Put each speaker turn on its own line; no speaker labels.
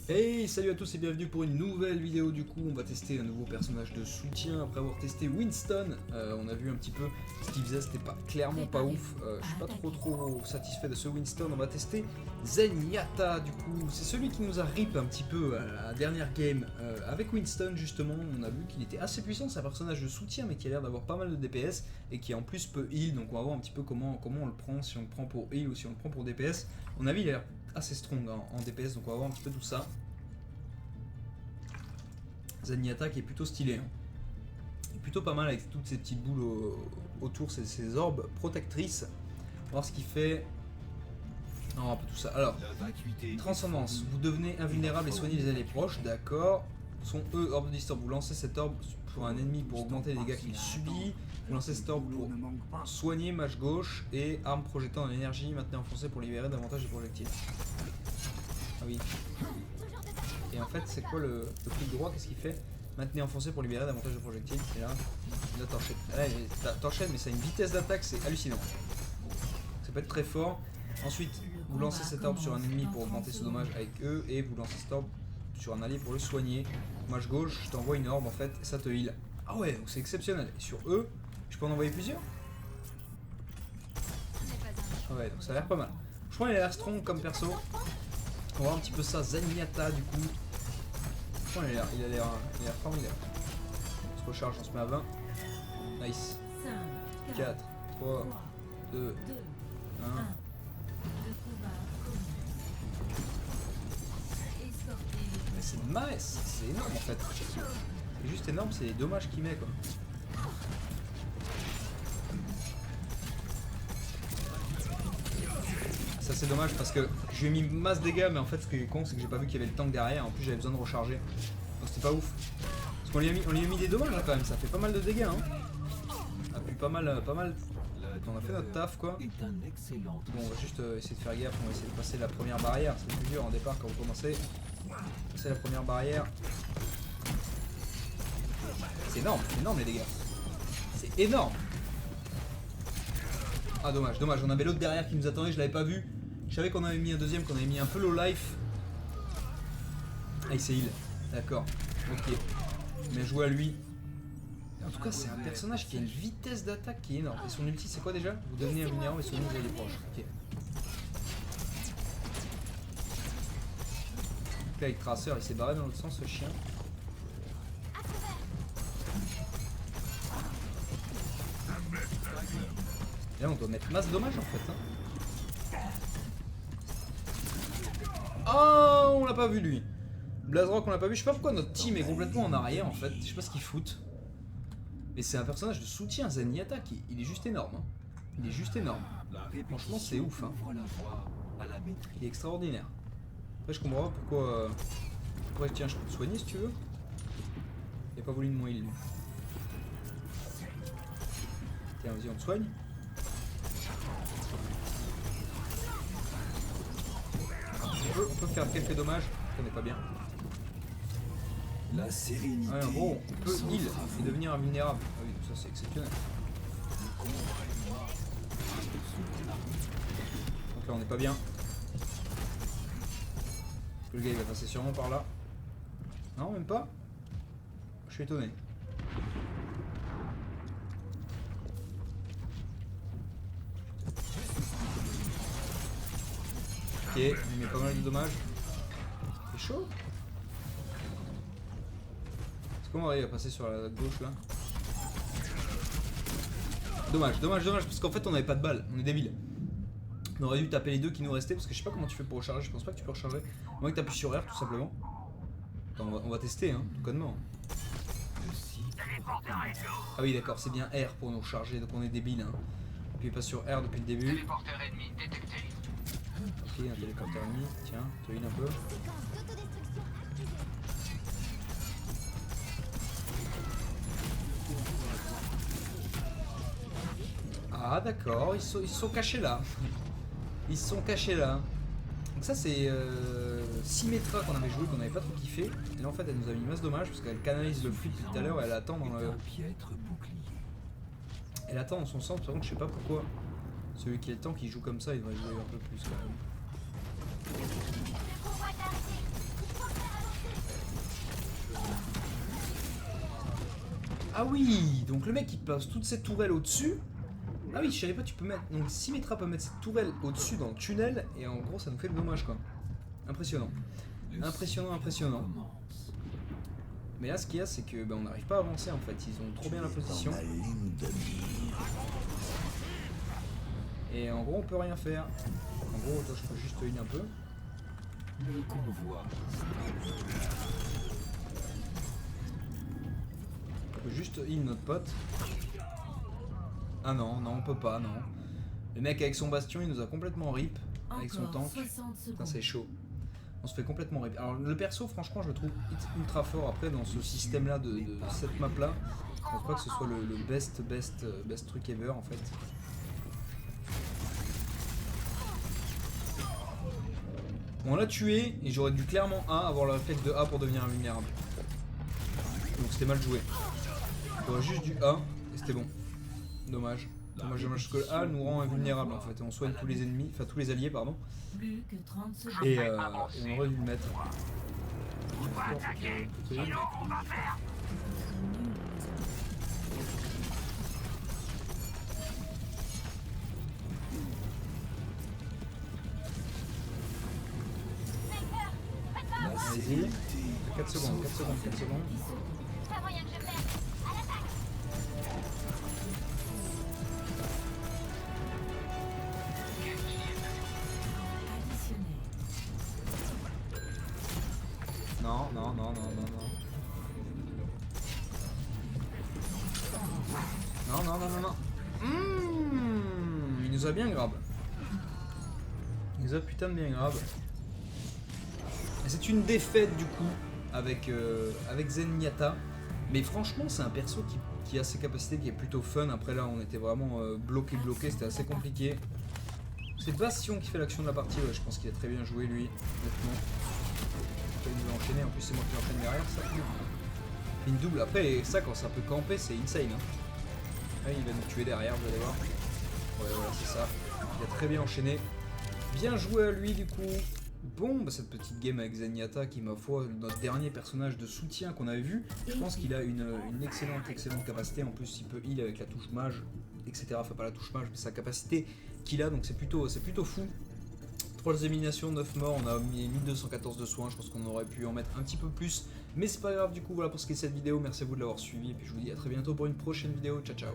Hey, salut à tous et bienvenue pour une nouvelle vidéo. Du coup, on va tester un nouveau personnage de soutien après avoir testé Winston. On a vu un petit peu ce qu'il faisait, c'était clairement pas ouf. Je suis pas trop satisfait de ce Winston. On va tester Zenyatta. Du coup, c'est celui qui nous a rip un petit peu à la dernière game avec Winston. Justement, on a vu qu'il était assez puissant. C'est un personnage de soutien, mais qui a l'air d'avoir pas mal de DPS et qui en plus peut heal. Donc, on va voir un petit peu comment on le prend, si on le prend pour heal ou si on le prend pour DPS. On a vu, il a l'air assez strong en DPS, donc on va voir un petit peu tout ça. Zenyatta qui est plutôt stylé, hein. Il est plutôt pas mal avec toutes ces petites boules autour, ces orbes protectrices. On va voir ce qu'il fait. Non, un peu tout ça. Alors, transcendance, vous devenez invulnérable et soignez les alliés proches, d'accord. Son E, orbe de distance, vous lancez cette orbe sur un ennemi pour augmenter les dégâts qu'il subit. Vous lancez cette orbe pour soigner, mâche gauche et arme projetant de l'énergie, maintenez enfoncé pour libérer davantage de projectiles. Ah oui. Et en fait, c'est quoi le clic droit? Qu'est-ce qu'il fait? Maintenez enfoncé pour libérer davantage de projectiles. Et là t'enchaînes. T'enchaînes, mais ça a une vitesse d'attaque, c'est hallucinant. Ça peut être très fort. Ensuite, vous lancez cette orbe sur un ennemi pour augmenter ce dommage avec E. Et vous lancez cette orbe sur un allié pour le soigner. Mâche gauche, je t'envoie une orbe en fait, et ça te heal. Ah ouais, donc c'est exceptionnel. Et sur E, je peux en envoyer plusieurs? Ah ouais, donc ça a l'air pas mal. Je crois qu'il a l'air strong comme perso. On va voir un petit peu ça, Zenyatta du coup. Franchement, il a l'air formidable. On se recharge, on se met à 20. Nice. 4, 3, 2, 1. Mais c'est nice, c'est énorme en fait. C'est juste énorme, c'est les dommages qu'il met quoi. Ça c'est dommage parce que je lui ai mis masse dégâts, mais en fait ce qui est con c'est que j'ai pas vu qu'il y avait le tank derrière. En plus j'avais besoin de recharger, donc c'était pas ouf. Parce qu'on lui a mis des dommages là quand même, ça fait pas mal de dégâts hein. Ah, puis pas mal. On a fait notre taf quoi. Bon, on va juste essayer de faire gaffe, on va essayer de passer la première barrière, c'est plus dur en départ quand vous commencez. Passer la première barrière. C'est énorme les dégâts. C'est énorme. Ah dommage, on avait l'autre derrière qui nous attendait, je l'avais pas vu. Je savais qu'on avait mis un deuxième, qu'on avait mis un peu low life. Ah il s'est heal, d'accord, ok. Bien joué à lui. En tout cas c'est un personnage qui a une vitesse d'attaque qui est énorme. Et son ulti c'est quoi déjà? Vous devenez invulnérable et soignez vous allez proches. Ok. Donc là avec Tracer il s'est barré dans l'autre sens ce chien. Et là on doit mettre masse dommage en fait hein. Oh on l'a pas vu lui. Blazrock on l'a pas vu, je sais pas pourquoi notre team est complètement en arrière en fait, je sais pas ce qu'ils foutent. Mais c'est un personnage de soutien, Zenyatta, il est juste énorme hein. Il est juste énorme. Franchement c'est ouf hein. Il est extraordinaire. Après je comprends pas pourquoi... Après tiens je peux te soigner si tu veux. Il a pas voulu de mon heal lui. Tiens vas-y on te soigne. On peut faire quelques dommages, on n'est pas bien.
La sérénité.
Ouais, en gros, on peut heal et devenir invulnérable. Ah oui, ça c'est exceptionnel. Donc là on n'est pas bien. Le gars il va passer sûrement par là. Non, même pas. Je suis étonné. Ok, il met pas mal de dommages. C'est chaud. Est-ce qu'on va arriver à passer sur la gauche là? Dommage, parce qu'en fait on n'avait pas de balles, on est débile. On aurait dû taper les deux qui nous restaient parce que je sais pas comment tu fais pour recharger, je pense pas que tu peux recharger. À moins que tu appuies sur R tout simplement. Attends, on va tester hein, tout connement. Ah oui d'accord, c'est bien R pour nous recharger, donc on est débile hein. Puis pas sur R depuis le début. Ok, un téléporteur ennemi, tiens, te heal un peu. Ah d'accord, ils se sont cachés là. Ils se sont cachés là. Donc ça c'est Symmetra qu'on avait joué, qu'on avait pas trop kiffé. Et là en fait elle nous a mis masse dommage parce qu'elle canalise le flux depuis tout à l'heure et elle attend dans le... Elle attend dans son centre, par contre je sais pas pourquoi. Celui qui est le temps qui joue comme ça il devrait jouer un peu plus quand même. Ah oui, donc le mec il pose toutes ces tourelles au-dessus. Ah oui, je savais pas, tu peux mettre. Donc Symmetra peut mettre cette tourelle au-dessus dans le tunnel et en gros ça nous fait le dommage quoi. Impressionnant. Impressionnant, impressionnant. Mais là ce qu'il y a c'est que on n'arrive pas à avancer en fait, ils ont trop bien la position. Et en gros on peut rien faire. En gros toi je peux juste heal un peu.
Le convoi.
On peut juste heal notre pote. Ah non, non on peut pas, non. Le mec avec son bastion il nous a complètement rip avec son tank. Putain c'est chaud. On se fait complètement rip. Alors le perso franchement je le trouve ultra fort après dans ce système là de cette map là. Je pense pas que ce soit le best truc ever en fait. On l'a tué et j'aurais dû clairement A avoir le réflexe de A pour devenir invulnérable. Donc c'était mal joué. J'aurais juste du A et c'était bon. Dommage. Dommage, dommage, parce que A nous rend invulnérable en fait. On soigne tous les ennemis, enfin tous les alliés pardon.
Plus que 30 secondes.
Et on aurait dû le mettre. Allez-y. 4 secondes, 4 secondes, 4 secondes.
Pas moyen que je perde. À l'attaque.
Additionnel.
Non, non, non, non, non, non. Non, non, non, non, non. Il nous a bien grave. Il nous a putain de bien grave. Et c'est une défaite du coup avec Zenyatta. Mais franchement c'est un perso qui a ses capacités, qui est plutôt fun. Après là on était vraiment bloqué, c'était assez compliqué. C'est Bastion qui fait l'action de la partie, ouais, je pense qu'il a très bien joué lui, honnêtement. Il nous a enchaîné, en plus c'est moi qui l'enchaîne derrière, ça fait une double. Après ça quand ça peut camper c'est insane hein. Là, il va nous tuer derrière, vous allez voir. Ouais voilà c'est ça. Il a très bien enchaîné. Bien joué à lui du coup. Bon, bah, cette petite game avec Zenyatta qui, ma foi, notre dernier personnage de soutien qu'on avait vu, je pense qu'il a une excellente capacité. En plus, il peut heal avec la touche mage, etc. Enfin, pas la touche mage, mais sa capacité qu'il a, donc c'est plutôt fou. 3 éliminations, 9 morts, on a mis 1214 de soins, je pense qu'on aurait pu en mettre un petit peu plus. Mais c'est pas grave, du coup, voilà pour ce qui est de cette vidéo. Merci à vous de l'avoir suivi, et puis je vous dis à très bientôt pour une prochaine vidéo. Ciao, ciao.